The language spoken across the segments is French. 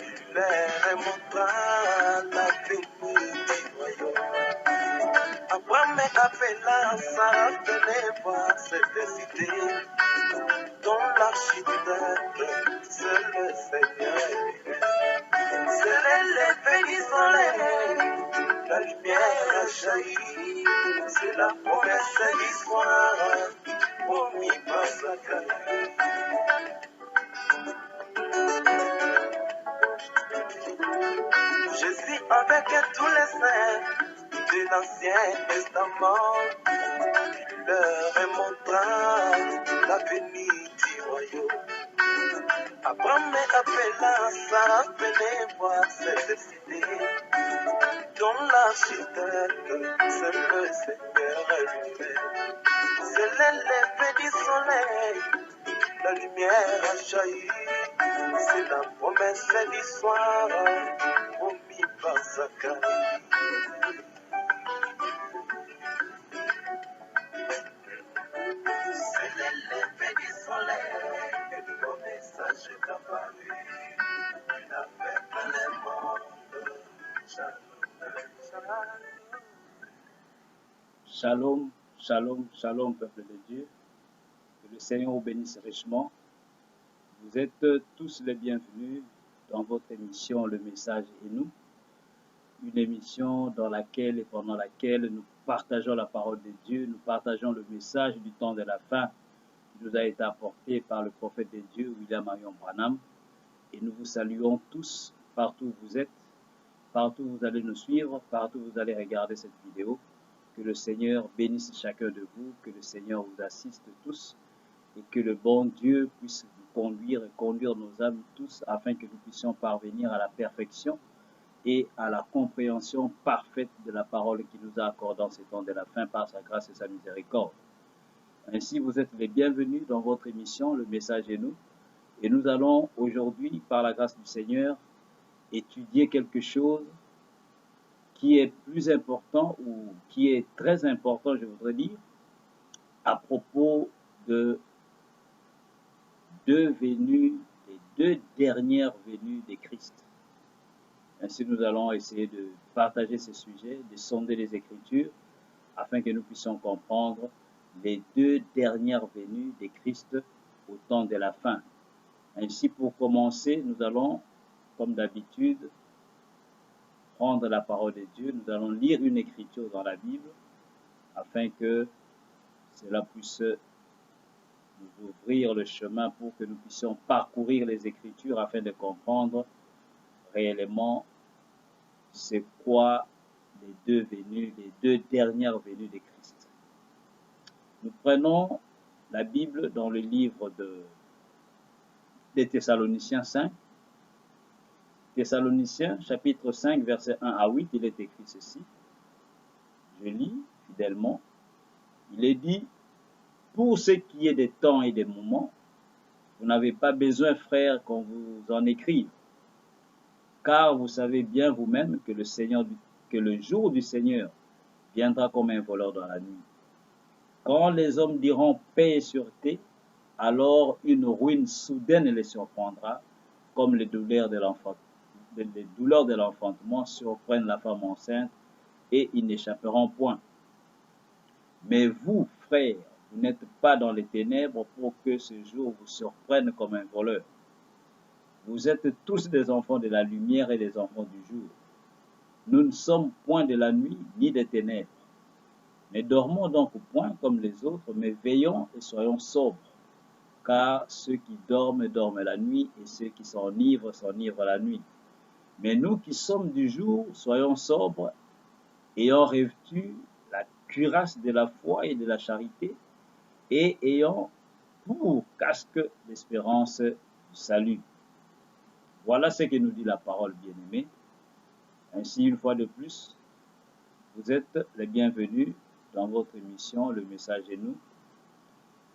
Il leur montra la venue du royaume. Abraham appela Sarah, venez voir cette cité dont l'architecte, c'est le Seigneur lui-même. C'est l'effet du soleil, la lumière a jailli, c'est la promesse du soir, promis par Zacharie. Jésus avec tous les saints de l'Ancien Testament, il leur montra la venue du royaume. Abraham appela Sarah, venez voir cette cité dont l'architecte, c'est le Seigneur lui-même. C'est l'effet du soleil, la lumière a jailli, c'est la promesse du soir, promis par Zacharie. C'est l'effet du soleil, et le message est apparu, il a fait plein le monde. Shalom, shalom, shalom, peuple de Dieu. Que le Seigneur vous bénisse richement. Vous êtes tous les bienvenus dans votre émission Le Message et nous. Une émission dans laquelle et pendant laquelle nous partageons la parole de Dieu, nous partageons le message du temps de la fin qui nous a été apporté par le prophète de Dieu, William Marion Branham. Et nous vous saluons tous, partout où vous êtes, partout où vous allez nous suivre, partout où vous allez regarder cette vidéo. Que le Seigneur bénisse chacun de vous, que le Seigneur vous assiste tous et que le bon Dieu puisse vous conduire et conduire nos âmes tous afin que nous puissions parvenir à la perfection et à la compréhension parfaite de la parole qu'il nous a accordée en ces temps de la fin par sa grâce et sa miséricorde. Ainsi, vous êtes les bienvenus dans votre émission Le Message et nous. Et nous allons aujourd'hui, par la grâce du Seigneur, étudier quelque chose qui est plus important ou qui est très important, je voudrais dire, à propos de deux venues, les deux dernières venues de Christ. Ainsi, nous allons essayer de partager ces sujets, de sonder les Écritures, afin que nous puissions comprendre les deux dernières venues de Christ au temps de la fin. Ainsi, pour commencer, nous allons, comme d'habitude, prendre la parole de Dieu. Nous allons lire une écriture dans la Bible afin que cela puisse nous ouvrir le chemin pour que nous puissions parcourir les Écritures afin de comprendre réellement c'est quoi les deux venues, les deux dernières venues de Christ. Nous prenons la Bible dans le livre des Thessaloniciens 5. Thessaloniciens, chapitre 5, versets 1 à 8, il est écrit ceci. Je lis fidèlement. Il est dit, pour ce qui est des temps et des moments, vous n'avez pas besoin, frères, qu'on vous en écrive. Car vous savez bien vous-même que le jour du Seigneur viendra comme un voleur dans la nuit. Quand les hommes diront paix et sûreté, alors une ruine soudaine les surprendra, comme les douleurs de l'enfantement surprennent la femme enceinte, et ils n'échapperont point. Mais vous, frères, vous n'êtes pas dans les ténèbres pour que ce jour vous surprenne comme un voleur. Vous êtes tous des enfants de la lumière et des enfants du jour. Nous ne sommes point de la nuit ni des ténèbres. Ne dormons donc point comme les autres, mais veillons et soyons sobres. Car ceux qui dorment, dorment la nuit, et ceux qui s'enivrent la nuit. Mais nous qui sommes du jour, soyons sobres, ayant revêtu la cuirasse de la foi et de la charité, et ayant pour casque l'espérance du salut. Voilà ce que nous dit la parole, bien-aimée. Ainsi, une fois de plus, vous êtes les bienvenus dans votre émission, Le Message et nous.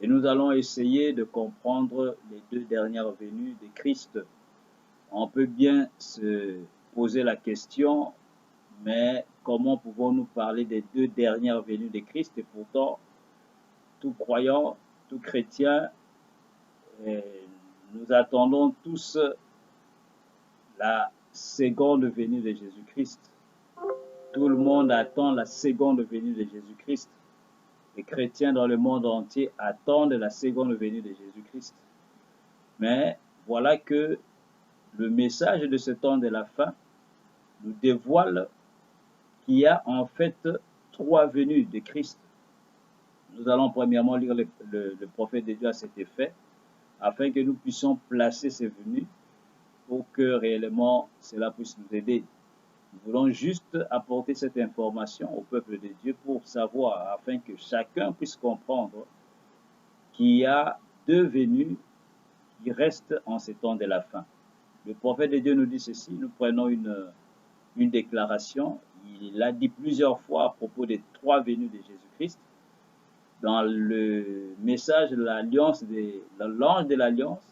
Et nous allons essayer de comprendre les deux dernières venues de Christ. On peut bien se poser la question, mais comment pouvons-nous parler des deux dernières venues de Christ? Et pourtant, tout croyant, tout chrétien, nous attendons tous la seconde venue de Jésus-Christ. Tout le monde attend la seconde venue de Jésus-Christ. Les chrétiens dans le monde entier attendent la seconde venue de Jésus-Christ. Mais voilà que le message de ce temps de la fin nous dévoile qu'il y a en fait 3 venues de Christ. Nous allons premièrement lire le prophète de Dieu à cet effet, afin que nous puissions placer ces venues pour que réellement cela puisse nous aider. Nous voulons juste apporter cette information au peuple de Dieu pour savoir, afin que chacun puisse comprendre qu'il y a 2 venues qui restent en ces temps de la fin. Le prophète de Dieu nous dit ceci, nous prenons une déclaration, il l'a dit plusieurs fois à propos des 3 venues de Jésus-Christ. Dans le message de l'Alliance, l'ange de l'Alliance,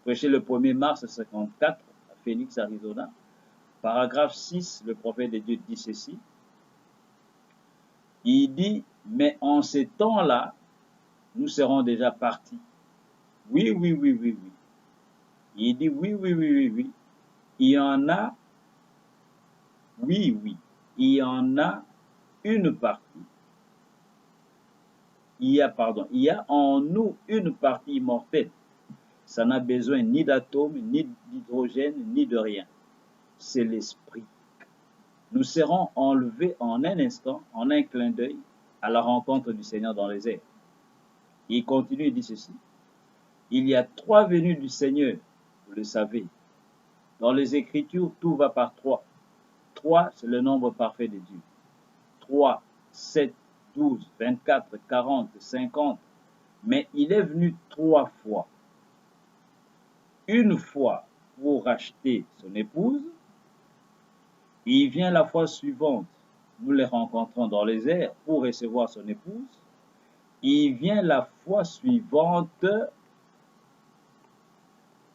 prêché le 1er mars 1954 à Phoenix, Arizona, paragraphe 6, le prophète de Dieu dit ceci. Il dit, mais en ces temps-là, nous serons déjà partis. Oui, oui, oui, oui, oui. Il dit, oui, oui, oui, oui, oui. Il y en a, oui, oui. Il y en a une partie. Il y a en nous une partie immortelle. Ça n'a besoin ni d'atomes, ni d'hydrogène, ni de rien. C'est l'esprit. Nous serons enlevés en un instant, en un clin d'œil, à la rencontre du Seigneur dans les airs. Il continue, il dit ceci. Il y a 3 venues du Seigneur, vous le savez. Dans les Écritures, tout va par 3. 3, c'est le nombre parfait de Dieu. 3, 7, 12, 24, 40, 50. Mais il est venu 3 fois. Une fois pour racheter son épouse. Il vient la fois suivante. Nous les rencontrons dans les airs pour recevoir son épouse. Il vient la fois suivante.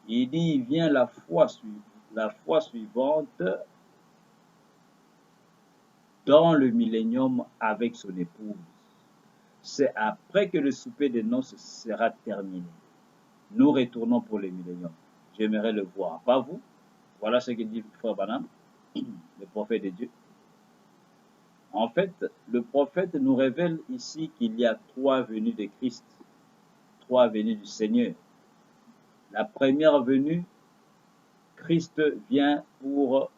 Il dit, il vient la fois suivante dans le millénium avec son épouse. C'est après que le souper des noces sera terminé. Nous retournons pour le millénium. J'aimerais le voir. Pas vous? Voilà ce que dit Frère Branham, le prophète de Dieu. En fait, le prophète nous révèle ici qu'il y a 3 venues de Christ, 3 venues du Seigneur. La première venue, Christ vient pour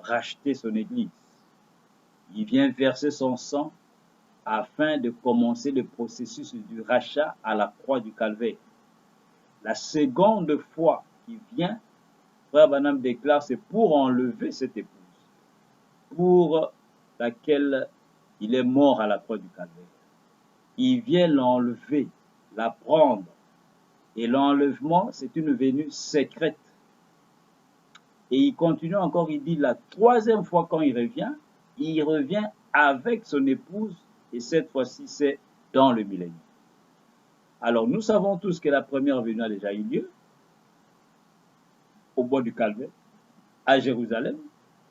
racheter son Église. Il vient verser son sang afin de commencer le processus du rachat à la croix du Calvaire. La seconde fois qu'il vient, Frère Branham déclare, c'est pour enlever cette épouse, pour laquelle il est mort à la croix du Calvaire. Il vient l'enlever, la prendre. Et l'enlèvement, c'est une venue secrète. Et il continue encore, il dit la 3e fois quand il revient avec son épouse, et cette fois-ci, c'est dans le millénium. Alors, nous savons tous que la première venue a déjà eu lieu, au bord du Calvaire, à Jérusalem.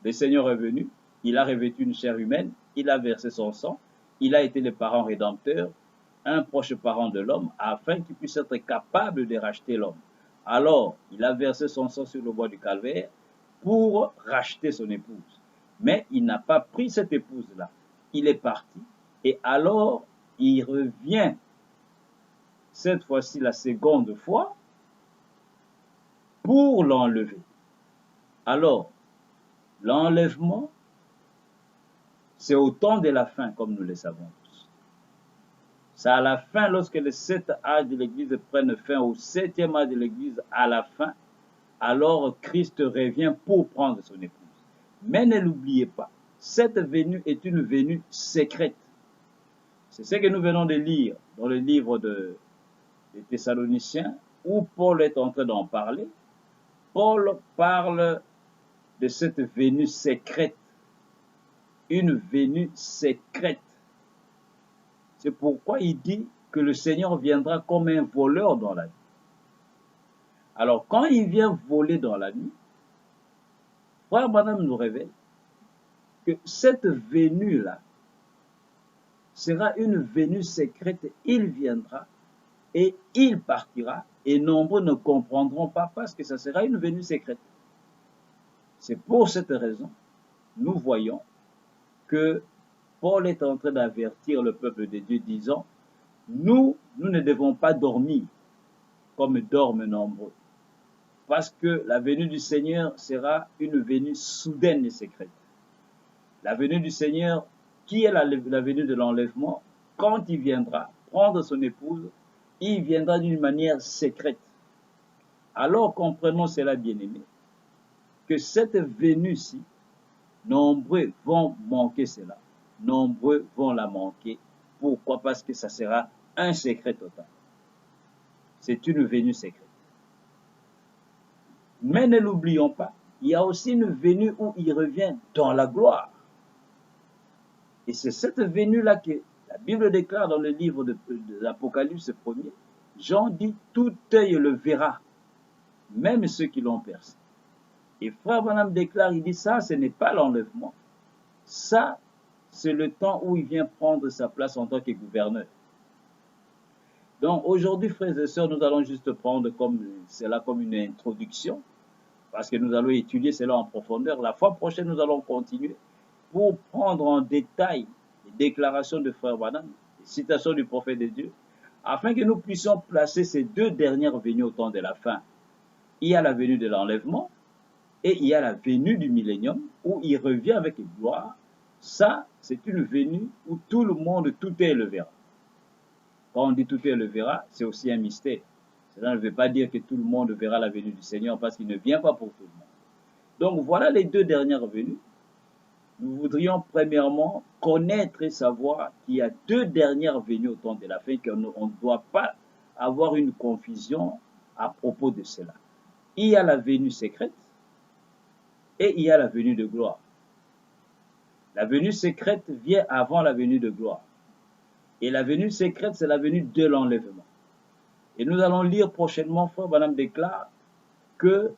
Le Seigneur est venu, il a revêtu une chair humaine, il a versé son sang, il a été le parent rédempteur, un proche parent de l'homme, afin qu'il puisse être capable de racheter l'homme. Alors, il a versé son sang sur le bois du Calvaire pour racheter son épouse. Mais il n'a pas pris cette épouse-là. Il est parti, et alors, il revient, cette fois-ci la seconde fois, pour l'enlever. Alors, l'enlèvement, c'est au temps de la fin, comme nous le savons tous. C'est à la fin, lorsque les 7 âges de l'Église prennent fin, au 7e âge de l'Église, à la fin, alors Christ revient pour prendre son épouse. Mais ne l'oubliez pas, cette venue est une venue secrète. C'est ce que nous venons de lire dans le livre des Thessaloniciens, où Paul est en train d'en parler. Paul parle de cette venue secrète, une venue secrète. C'est pourquoi il dit que le Seigneur viendra comme un voleur dans la nuit. Alors, quand il vient voler dans la nuit, Frère Branham nous révèle que cette venue-là sera une venue secrète. Il viendra et il partira, et nombreux ne comprendront pas parce que ça sera une venue secrète. C'est pour cette raison, nous voyons que Paul est en train d'avertir le peuple de Dieu disant, nous ne devons pas dormir comme dorment nombreux, parce que la venue du Seigneur sera une venue soudaine et secrète. La venue du Seigneur, qui est la venue de l'enlèvement, quand il viendra prendre son épouse, il viendra d'une manière secrète. Alors comprenons cela, bien-aimés, que cette venue-ci, nombreux vont manquer cela. Nombreux vont la manquer. Pourquoi? Parce que ça sera un secret total. C'est une venue secrète. Mais ne l'oublions pas, il y a aussi une venue où il revient dans la gloire. Et c'est cette venue-là que la Bible déclare dans le livre de l'Apocalypse 1er. Jean dit, tout œil le verra, même ceux qui l'ont percé. Et Frère Branham déclare, il dit, ça, ce n'est pas l'enlèvement. Ça, c'est le temps où il vient prendre sa place en tant que gouverneur. Donc aujourd'hui, frères et sœurs, nous allons juste prendre cela comme une introduction, parce que nous allons étudier cela en profondeur. La fois prochaine, nous allons continuer pour prendre en détail les déclarations de Frère Branham, les citations du prophète de Dieu, afin que nous puissions placer ces deux dernières venues au temps de la fin. Il y a la venue de l'enlèvement et il y a la venue du millénium où il revient avec gloire. Ça, c'est une venue où tout le monde, tout est le verra. Quand on dit tout est le verra, c'est aussi un mystère. Cela ne veut pas dire que tout le monde verra la venue du Seigneur parce qu'il ne vient pas pour tout le monde. Donc voilà les deux dernières venues. Nous voudrions premièrement connaître et savoir qu'il y a deux dernières venues au temps de la fin, qu'on ne doit pas avoir une confusion à propos de cela. Il y a la venue secrète et il y a la venue de gloire. La venue secrète vient avant la venue de gloire. Et la venue secrète, c'est la venue de l'enlèvement. Et nous allons lire prochainement, Frère Branham déclare que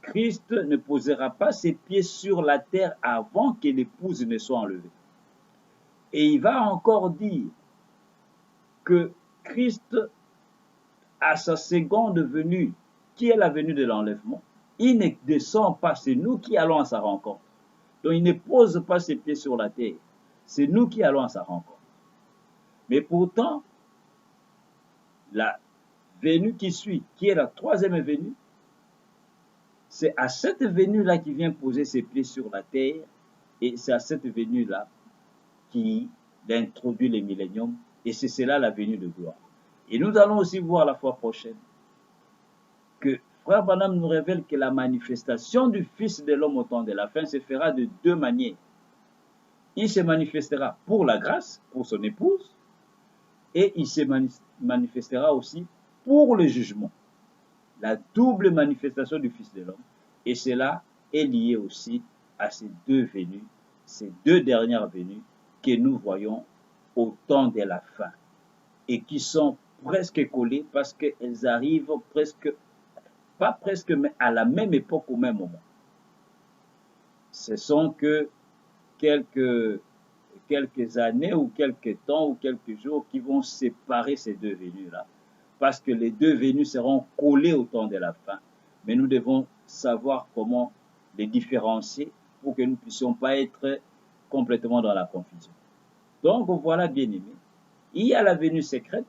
Christ ne posera pas ses pieds sur la terre avant que l'épouse ne soit enlevée. Et il va encore dire que Christ, à sa seconde venue, qui est la venue de l'enlèvement, il ne descend pas, c'est nous qui allons à sa rencontre. Donc il ne pose pas ses pieds sur la terre, c'est nous qui allons à sa rencontre. Mais pourtant, la venue qui suit, qui est la troisième venue, c'est à cette venue-là qu'il vient poser ses pieds sur la terre, et c'est à cette venue-là qu'il introduit les milléniums, et c'est cela la venue de gloire. Et nous allons aussi voir la fois prochaine que Frère Branham nous révèle que la manifestation du Fils de l'homme au temps de la fin se fera de deux manières. Il se manifestera pour la grâce, pour son épouse, et il se manifestera aussi pour le jugement. La double manifestation du Fils de l'homme. Et cela est lié aussi à ces deux venues, ces deux dernières venues que nous voyons au temps de la fin et qui sont presque collées parce qu'elles arrivent presque, pas presque, mais à la même époque, au même moment. Ce sont que quelques années ou quelques temps ou quelques jours qui vont séparer ces deux venues-là. Parce que les deux venues seront collées au temps de la fin. Mais nous devons savoir comment les différencier pour que nous ne puissions pas être complètement dans la confusion. Donc voilà, bien-aimés, il y a la venue secrète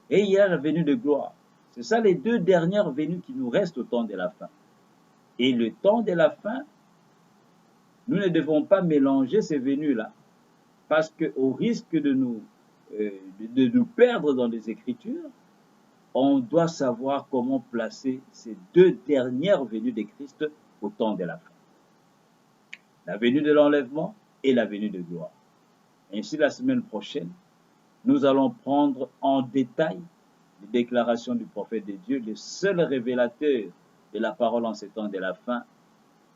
et il y a la venue de gloire. C'est ça les deux dernières venues qui nous restent au temps de la fin. Et le temps de la fin, nous ne devons pas mélanger ces venues-là parce qu'au risque de nous perdre dans les Écritures, on doit savoir comment placer ces deux dernières venues de Christ au temps de la fin. La venue de l'enlèvement et la venue de gloire. Ainsi, la semaine prochaine, nous allons prendre en détail les déclarations du prophète de Dieu, le seul révélateur de la parole en ces temps de la fin,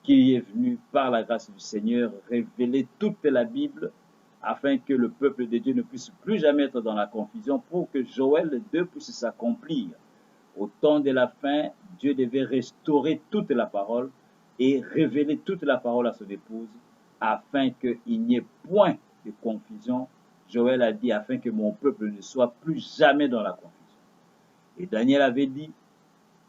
qui est venu par la grâce du Seigneur révéler toute la Bible afin que le peuple de Dieu ne puisse plus jamais être dans la confusion, pour que Joël 2 puisse s'accomplir. Au temps de la fin, Dieu devait restaurer toute la parole et révéler toute la parole à son épouse, afin qu'il n'y ait point de confusion. Joël a dit, afin que mon peuple ne soit plus jamais dans la confusion. Et Daniel avait dit,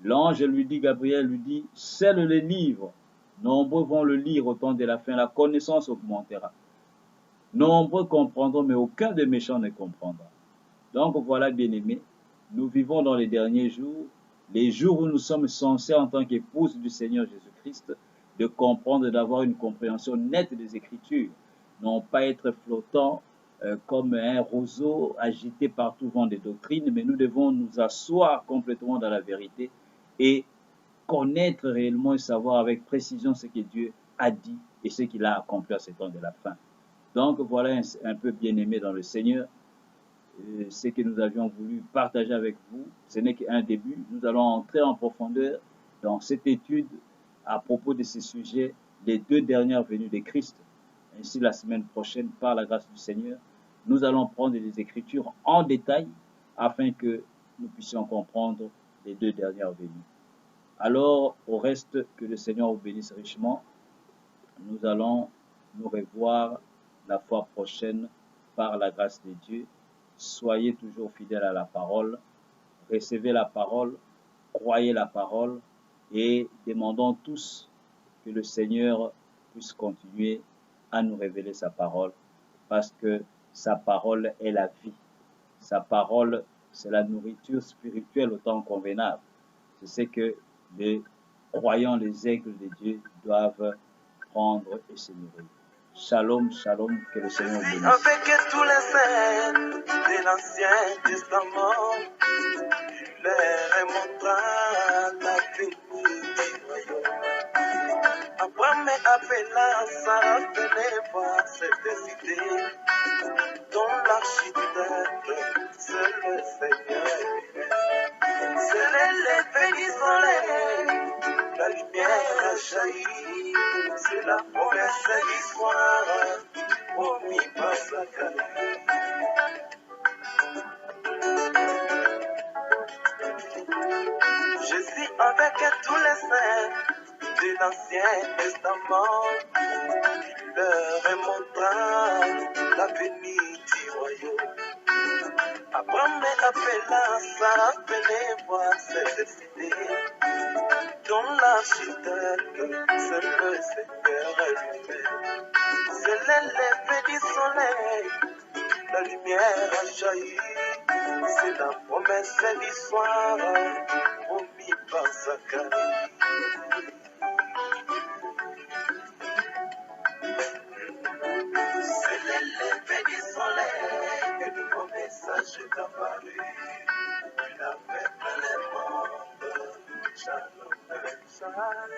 l'ange lui dit, Gabriel lui dit, scelle les livres Nombreux vont le lire au temps de la fin, la connaissance augmentera. Nombreux comprendront, mais aucun des méchants ne comprendra. Donc voilà, bien-aimés, nous vivons dans les derniers jours, les jours où nous sommes censés, en tant qu'épouses du Seigneur Jésus-Christ, de comprendre, d'avoir une compréhension nette des Écritures, non pas être flottants comme un roseau agité par tout vent des doctrines, mais nous devons nous asseoir complètement dans la vérité et connaître réellement et savoir avec précision ce que Dieu a dit et ce qu'il a accompli à ce temps de la fin. Donc voilà un peu bien-aimé dans le Seigneur, ce que nous avions voulu partager avec vous. Ce n'est qu'un début. Nous allons entrer en profondeur dans cette étude à propos de ces sujets, les 2 dernières venues de Christ. Ainsi, la semaine prochaine, par la grâce du Seigneur, nous allons prendre les Écritures en détail afin que nous puissions comprendre les 2 dernières venues. Alors, au reste, que le Seigneur vous bénisse richement. Nous allons nous revoir la fois prochaine par la grâce de Dieu. Soyez toujours fidèles à la parole, recevez la parole, croyez la parole et demandons tous que le Seigneur puisse continuer à nous révéler sa parole parce que sa parole est la vie. Sa parole, c'est la nourriture spirituelle au temps convenable. C'est ce que les croyants, les aigles de Dieu doivent prendre et se nourrir. Shalom, shalom, que le Seigneur vous bénisse. Avec tous les saints de l'Ancien Testament, il leur montra la venue du royaume. Abraham appela Sarah, venez voir cette cité dont l'architecte, c'est le Seigneur lui-même. C'est l'effet du soleil, la lumière a jailli, c'est la promesse d'histoire, promis par Zacharie. Je suis avec tous les saints de l'Ancien Testament, il leur montra la venue du royaume. Abraham appela Sarah, venez voir cette cité dont l'architecte, c'est le Seigneur lui-même. C'est l'effet du soleil, la lumière a jailli, c'est la promesse d'histoire, promis par Zacharie. C'est l'effet du soleil que le nouveau message est apparu. Il a fait plein le monde. Shalom, shalom.